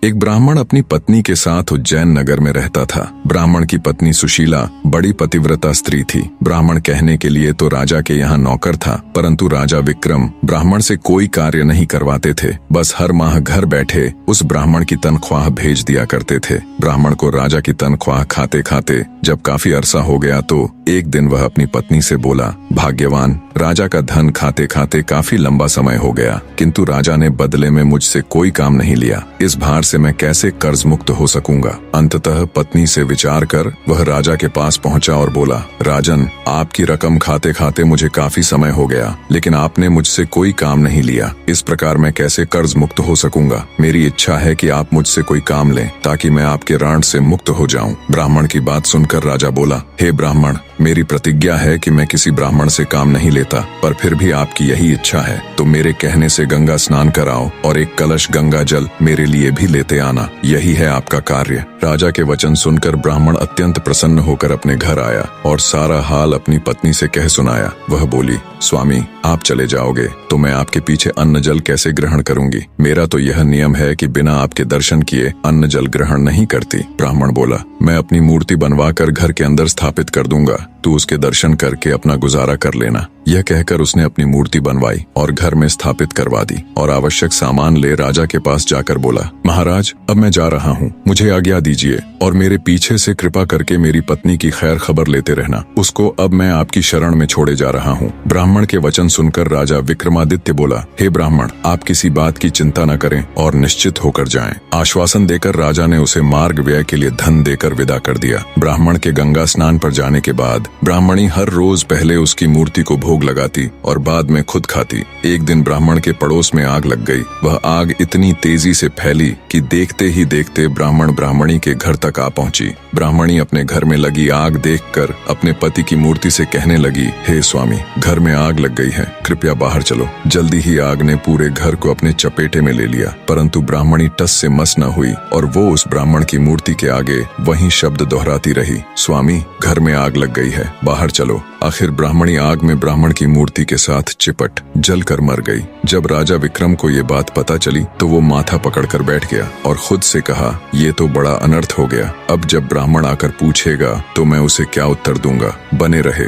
एक ब्राह्मण अपनी पत्नी के साथ उज्जैन नगर में रहता था। ब्राह्मण की पत्नी सुशीला बड़ी पतिव्रता स्त्री थी। ब्राह्मण कहने के लिए तो राजा के यहाँ नौकर था, परंतु राजा विक्रम ब्राह्मण से कोई कार्य नहीं करवाते थे। बस हर माह घर बैठे उस ब्राह्मण की तनख्वाह भेज दिया करते थे। ब्राह्मण को राजा की तनख्वाह खाते खाते जब काफी अरसा हो गया तो एक दिन वह अपनी पत्नी से बोला, भाग्यवान, राजा का धन खाते खाते काफी लंबा समय हो गया, किंतु राजा ने बदले में मुझसे कोई काम नहीं लिया। इस भार से मैं कैसे कर्ज मुक्त हो सकूंगा। अंततः पत्नी से विचार कर वह राजा के पास पहुंचा और बोला, राजन, आपकी रकम खाते खाते मुझे काफी समय हो गया, लेकिन आपने मुझसे कोई काम नहीं लिया। इस प्रकार मैं कैसे कर्ज मुक्त हो सकूंगा। मेरी इच्छा है कि आप मुझसे कोई काम लें ताकि मैं आपके ऋण से मुक्त हो जाऊं। ब्राह्मण की बात सुनकर राजा बोला, हे ब्राह्मण, मेरी प्रतिज्ञा है कि मैं किसी ब्राह्मण से काम नहीं लेता, पर फिर भी आपकी यही इच्छा है तो मेरे कहने से गंगा स्नान कराओ और एक कलश गंगा जल मेरे लिए भी लेते आना। यही है आपका कार्य। राजा के वचन सुनकर ब्राह्मण अत्यंत प्रसन्न होकर अपने घर आया और सारा हाल अपनी पत्नी से कह सुनाया। वह बोली, स्वामी, आप चले जाओगे तो मैं आपके पीछे अन्न जल कैसे ग्रहण करूंगी। मेरा तो यह नियम है कि बिना आपके दर्शन किए अन्न जल ग्रहण नहीं करती। ब्राह्मण बोला, मैं अपनी मूर्ति बनवाकर घर के अंदर स्थापित कर दूंगा, तू उसके दर्शन करके अपना गुजारा कर लेना। यह कहकर उसने अपनी मूर्ति बनवाई और घर में स्थापित करवा दी और आवश्यक सामान ले राजा के पास जाकर बोला, महाराज, अब मैं जा रहा हूँ, मुझे आज्ञा दीजिए और मेरे पीछे से कृपा करके मेरी पत्नी की खैर खबर लेते रहना। उसको अब मैं आपकी शरण में छोड़े जा रहा हूँ। ब्राह्मण के वचन सुनकर राजा विक्रमादित्य बोला, हे ब्राह्मण, आप किसी बात की चिंता न करें और निश्चित होकर जाएं। आश्वासन देकर राजा ने उसे मार्ग व्यय के लिए धन देकर विदा कर दिया। ब्राह्मण के गंगा स्नान पर जाने के बाद ब्राह्मणी हर रोज पहले उसकी मूर्ति को भोग लगाती और बाद में खुद खाती। एक दिन ब्राह्मण के पड़ोस में आग लग गई। वह आग इतनी तेजी से फैली कि देखते ही देखते ब्राह्मण ब्राह्मणी के घर तक आ पहुंची। ब्राह्मणी अपने घर में लगी आग देखकर अपने पति की मूर्ति से कहने लगी, हे स्वामी, घर में आग लग गई है, कृपया बाहर चलो। जल्दी ही आग ने पूरे घर को अपने चपेटे में ले लिया, परंतु ब्राह्मणी टस से मस न हुई और वो उस ब्राह्मण की मूर्ति के आगे वही शब्द दोहराती रही, स्वामी, घर में आग लग गई है, बाहर चलो। आखिर ब्राह्मणी आग में ब्राह्मण की मूर्ति के साथ चिपट जलकर मर गई। जब राजा विक्रम को ये बात पता चली तो वो माथा पकड़कर बैठ गया और खुद से कहा, ये तो बड़ा अनर्थ हो गया। अब जब ब्राह्मण आकर पूछेगा तो मैं उसे क्या उत्तर दूंगा। बने रहे